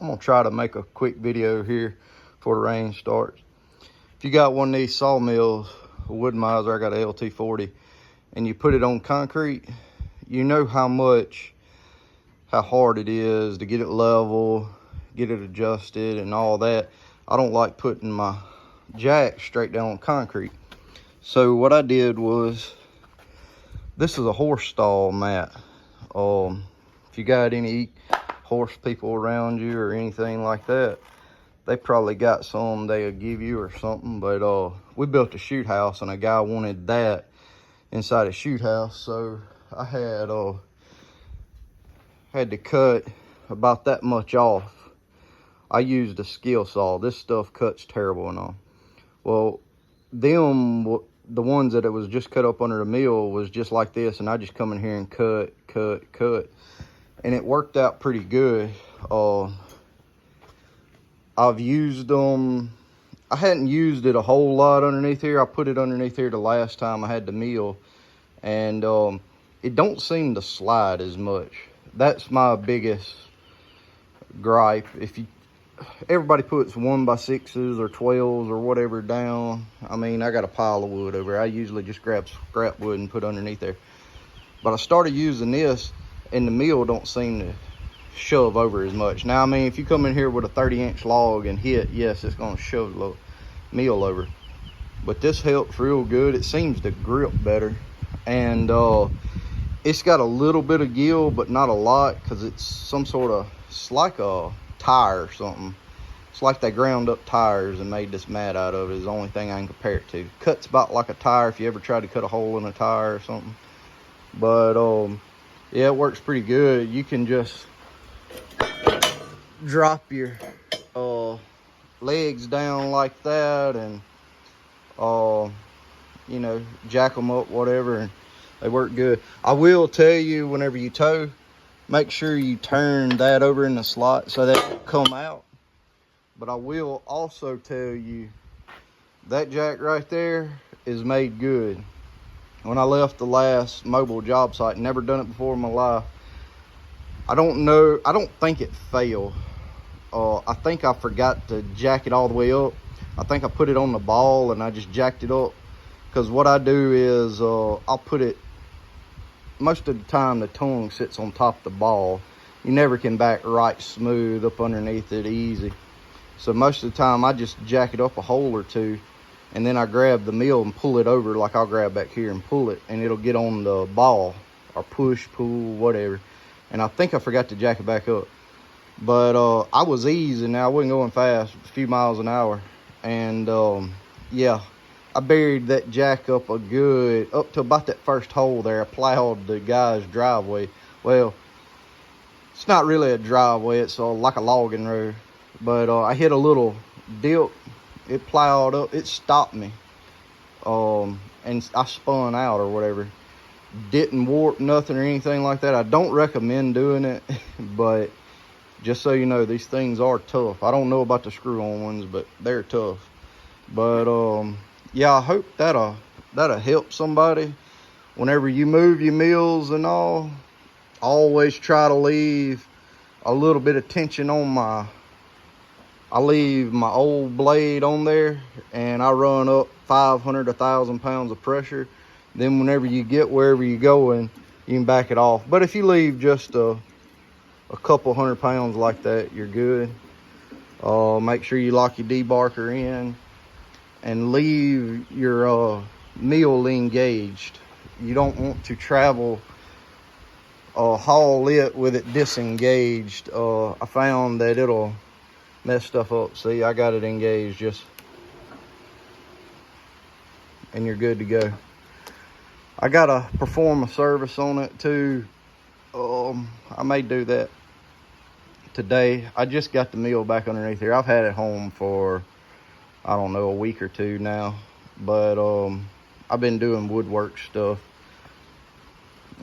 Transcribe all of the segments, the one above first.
I'm gonna try to make a quick video here before the rain starts. If you got one of these sawmills, a wood mizer, I got a LT40, and you put it on concrete, you know how hard it is to get it level, get it adjusted and all that. I don't like putting my jack straight down on concrete. So what I did was, this is a horse stall mat. If you got any horse people around you or anything like that, they probably got some they'll give you or something. But we built a shoot house and a guy wanted that inside a shoot house. So I had to cut about that much off. I used a skill saw. This stuff cuts terrible and all. Well, the ones that it was just cut up under the mill was just like this, and I just come in here and cut, and it worked out pretty good. I've used them. I hadn't used it a whole lot underneath here. I put it underneath here the last time I had the mill, and it don't seem to slide as much. That's my biggest gripe. Everybody puts 1x6s or 12s or whatever down. I mean, I got a pile of wood over here. I usually just grab scrap wood and put underneath there. But I started using this, and the mill don't seem to shove over as much. Now, I mean, if you come in here with a 30-inch log and hit, yes, it's going to shove the mill over. But this helps real good. It seems to grip better. And it's got a little bit of gill, but not a lot, because it's some sort of, it's like a tire or something. It's like they ground up tires and made this mat out of it, is the only thing I can compare it to. Cuts about like a tire if you ever tried to cut a hole in a tire or something. But yeah, it works pretty good. You can just drop your legs down like that and you know, jack them up, whatever, and they work good. I will tell you, whenever you tow, make sure you turn that over in the slot so that it will come out. But I will also tell you, that jack right there is made good. When I left the last mobile job site, never done it before in my life, I don't think it failed. I think I forgot to jack it all the way up. I think I put it on the ball and I just jacked it up. Because what I do is, I'll put it, most of the time the tongue sits on top of the ball. You never can back right smooth up underneath it easy. So most of the time I just jack it up a hole or two, and then I grab the mill and pull it over, like I'll grab back here and pull it, and it'll get on the ball, or push, pull, whatever. And I think I forgot to jack it back up. But I was easy now, I wasn't going fast, a few miles an hour. And yeah, I buried that jack up up to about that first hole there. I plowed the guy's driveway. Well, it's not really a driveway, it's like a logging road. But I hit a little dip, it plowed up, it stopped me. And I spun out or whatever. Didn't warp nothing or anything like that. I don't recommend doing it, but just so you know, these things are tough. I don't know about the screw-on ones, but they're tough. But yeah, I hope that'll help somebody. Whenever you move your mills and all, always try to leave a little bit of tension on I leave my old blade on there, and I run up 500, 1,000 pounds of pressure. Then whenever you get wherever you're going, you can back it off. But if you leave just a couple 100 pounds like that, you're good. Make sure you lock your debarker in and leave your mill engaged. You don't want to haul it with it disengaged. I found that it'll mess stuff up. See, I got it engaged and you're good to go. I gotta perform a service on it too. I may do that today. I just got the mill back underneath here. I've had it home for, I don't know, a week or two now. But I've been doing woodwork stuff.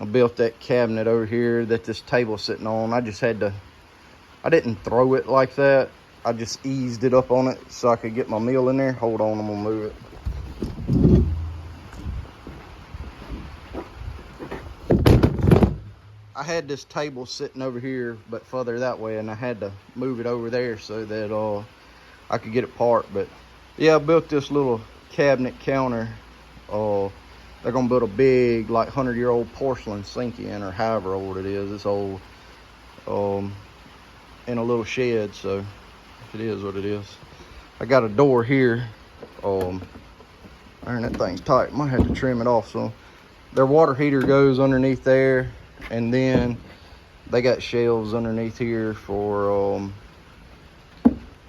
I built that cabinet over here that this table's sitting on. I didn't throw it like that. I just eased it up on it so I could get my mill in there. Hold on, I'm gonna move it. I had this table sitting over here, but further that way, and I had to move it over there so that I could get it parked. But yeah, I built this little cabinet counter. They're gonna build a big, like 100-year-old porcelain sink in, or however old it is. It's old, in a little shed, so it is what it is. I got a door here. Iron, that thing's tight. Might have to trim it off. So their water heater goes underneath there, and then they got shelves underneath here for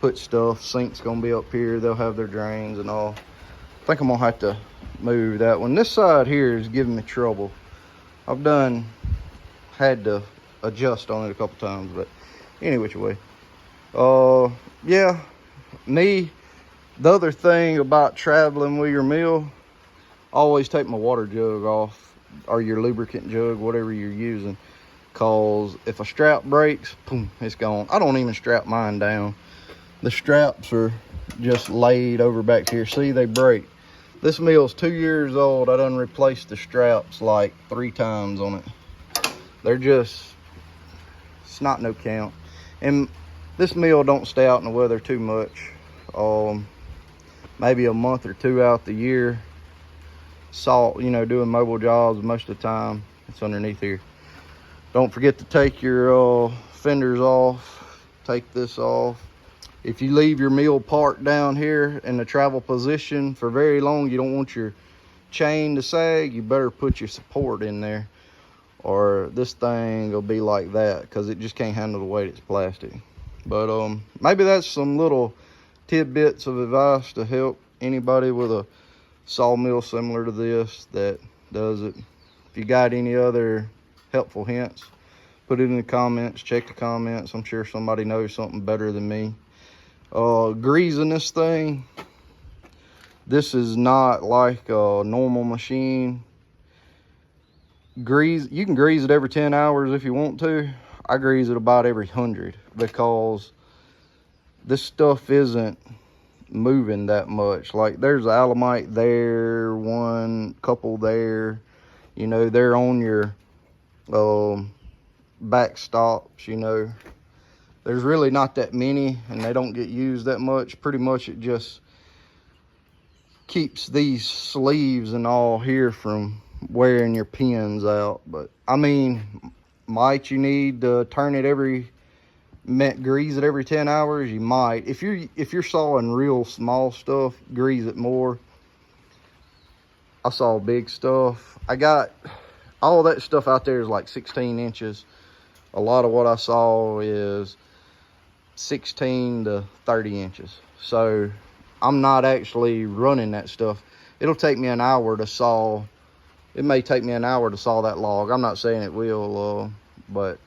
put stuff. Sink's gonna be up here. They'll have their drains and all. I think I'm gonna have to move that one. This side here is giving me trouble. I've had to adjust on it a couple times, but any which way. Yeah, the other thing about traveling with your mill, always take my water jug off, or your lubricant jug, whatever you're using, cause if a strap breaks, boom, it's gone. I don't even strap mine down. The straps are just laid over back here. See, they break. This mill's 2 years old. I done replaced the straps like 3 times on it. They're just, it's not no count. And this mill don't stay out in the weather too much. Maybe a month or 2 out the year. Salt, you know, doing mobile jobs most of the time. It's underneath here. Don't forget to take your fenders off. Take this off. If you leave your mill parked down here in the travel position for very long, you don't want your chain to sag, you better put your support in there, or this thing will be like that because it just can't handle the weight. It's plastic. But maybe that's some little tidbits of advice to help anybody with a sawmill similar to this that does it. If you got any other helpful hints, put it in the comments. Check the comments. I'm sure somebody knows something better than me. Greasing this thing, this is not like a normal machine. You can grease it every 10 hours if you want to. I grease it about every 100 because this stuff isn't moving that much. Like, there's alamite there, one couple there, you know, they're on your back stops, you know. There's really not that many, and they don't get used that much. Pretty much it just keeps these sleeves and all here from wearing your pins out. But I mean, might you need to turn it grease it every 10 hours? You might. If you're sawing real small stuff, grease it more. I saw big stuff. I got all that stuff out there is like 16 inches. A lot of what I saw is 16 to 30 inches. So I'm not actually running that stuff. It'll take me an hour to saw. It may take me an hour to saw that log. I'm not saying it will, but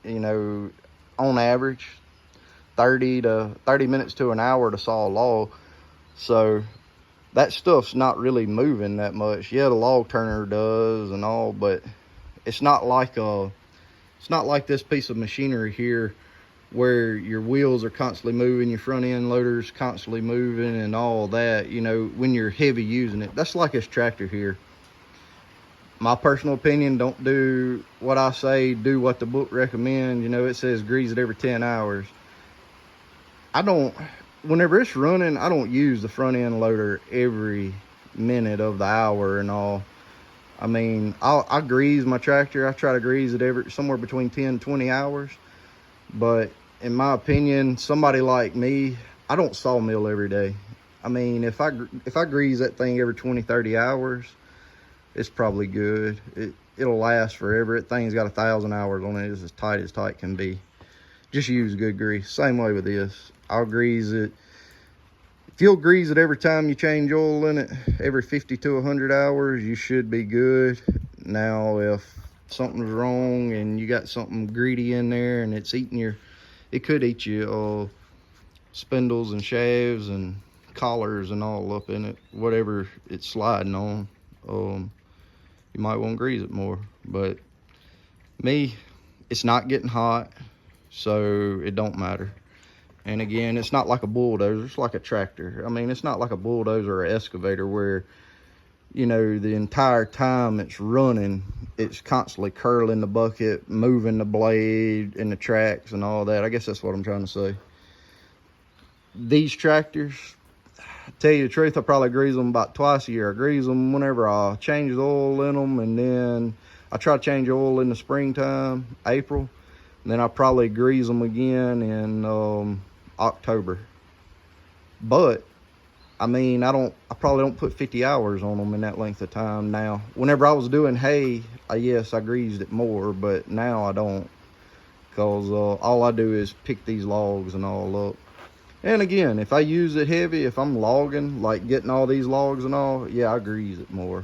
you know, on average 30 minutes to an hour to saw a log. So that stuff's not really moving that much. Yeah, the log turner does and all, but it's not like this piece of machinery here where your wheels are constantly moving, your front end loader's constantly moving and all that, you know, when you're heavy using it. That's like this tractor here. My personal opinion, don't do what I say, do what the book recommends. You know, it says grease it every 10 hours. Whenever it's running, I don't use the front end loader every minute of the hour and all. I mean, I grease my tractor. I try to grease it somewhere between 10 and 20 hours. But in my opinion, somebody like me, I don't sawmill every day. I mean, if I grease that thing every 20, 30 hours, it's probably good. It'll last forever. That thing's got 1,000 hours on it. It's as tight can be. Just use good grease. Same way with this. I'll grease it. If you'll grease it every time you change oil in it, every 50 to 100 hours, you should be good. Now, if something's wrong and you got something greedy in there and it's eating it could eat you spindles and shafts and collars and all up in it, whatever it's sliding on. You might want to grease it more. But me, it's not getting hot, so it don't matter. And again, it's not like a bulldozer, it's like a tractor. I mean, it's not like a bulldozer or an excavator where you know, the entire time it's running, it's constantly curling the bucket, moving the blade and the tracks and all that. I guess that's what I'm trying to say. These tractors, tell you the truth, I probably grease them about twice a year. I grease them whenever I change the oil in them, and then I try to change oil in the springtime, April, and then I probably grease them again in October. But I mean, I probably don't put 50 hours on them in that length of time now. Whenever I was doing hay, yes, I greased it more, but now I don't, because all I do is pick these logs and all up. And again, if I use it heavy, if I'm logging, like getting all these logs and all, yeah, I grease it more.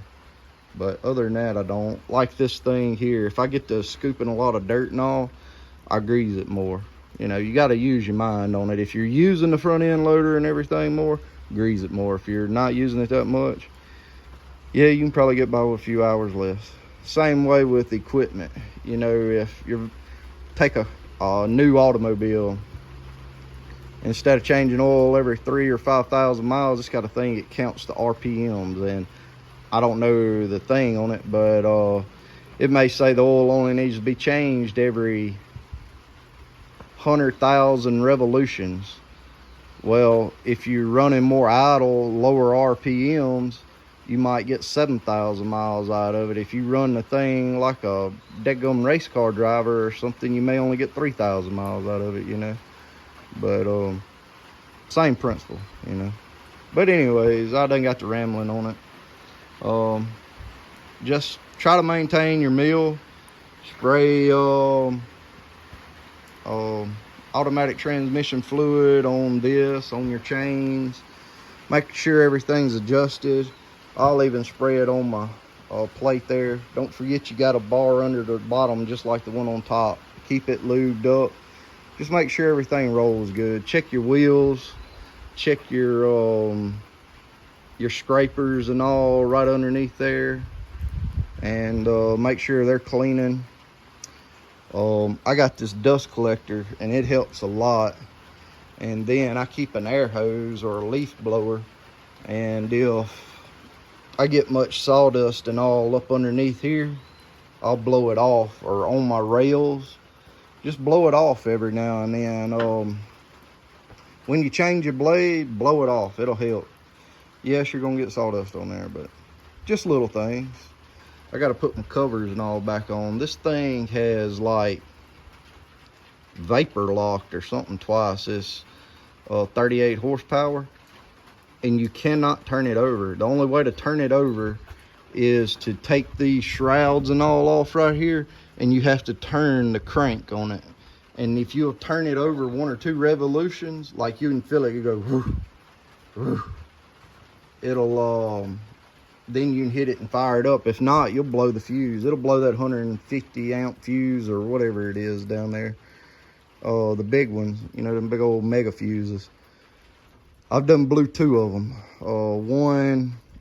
But other than that, I don't. Like this thing here, if I get to scooping a lot of dirt and all, I grease it more. You know, you got to use your mind on it. If you're using the front end loader and everything more, grease it more. If you're not using it that much, yeah, you can probably get by with a few hours less. Same way with equipment. You know, if you take a new automobile, instead of changing oil every 3,000 or 5,000 miles, it's got a thing that counts the RPMs, and I don't know the thing on it, but it may say the oil only needs to be changed every 100,000 revolutions. Well, if you're running more idle, lower RPMs, you might get 7,000 miles out of it. If you run the thing like a deadgum race car driver or something, you may only get 3,000 miles out of it, you know. But same principle, you know. But anyways, I done got to rambling on it. Just try to maintain your mill. Spray automatic transmission fluid on this, on your chains. Make sure everything's adjusted. I'll even spray it on my plate there. Don't forget you got a bar under the bottom just like the one on top. Keep it lubed up. Just make sure everything rolls good. Check your wheels. Check your scrapers and all right underneath there. And make sure they're cleaning. I got this dust collector and it helps a lot. And then I keep an air hose or a leaf blower, and if I get much sawdust and all up underneath here, I'll blow it off. Or on my rails, just blow it off every now and then. When you change your blade, blow it off. It'll help. Yes, you're gonna get sawdust on there, but just little things. I gotta put my covers and all back on. This thing has like vapor locked or something twice. It's 38 horsepower, and you cannot turn it over. The only way to turn it over is to take these shrouds and all off right here, and you have to turn the crank on it. And if you'll turn it over 1 or 2 revolutions, like you can feel it, you go whoo, whoo. It'll then you can hit it and fire it up. If not, you'll blow the fuse. It'll blow that 150 amp fuse or whatever it is down there. The big ones, you know, them big old mega fuses. I've done blew 2 of them.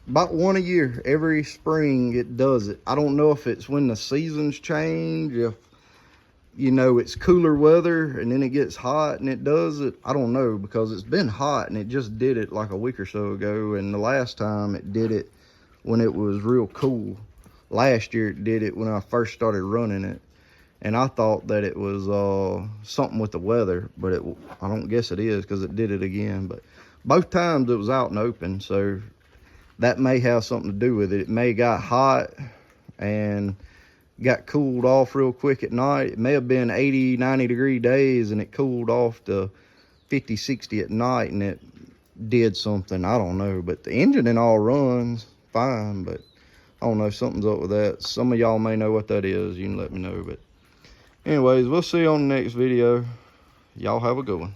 About one a year. Every spring it does it. I don't know if it's when the seasons change, if, you know, it's cooler weather and then it gets hot and it does it. I don't know, because it's been hot and it just did it like a week or so ago. And the last time it did it when it was real cool. Last year it did it when I first started running it. And I thought that it was something with the weather, but I don't guess it is, because it did it again. But both times it was out and open, so that may have something to do with it. It may got hot and got cooled off real quick at night. It may have been 80, 90 degree days and it cooled off to 50, 60 at night and it did something. I don't know, but the engine and all runs fine, but I don't know, something's up with that. Some of y'all may know what that is. You can let me know. But anyways, we'll see you on the next video. Y'all have a good one.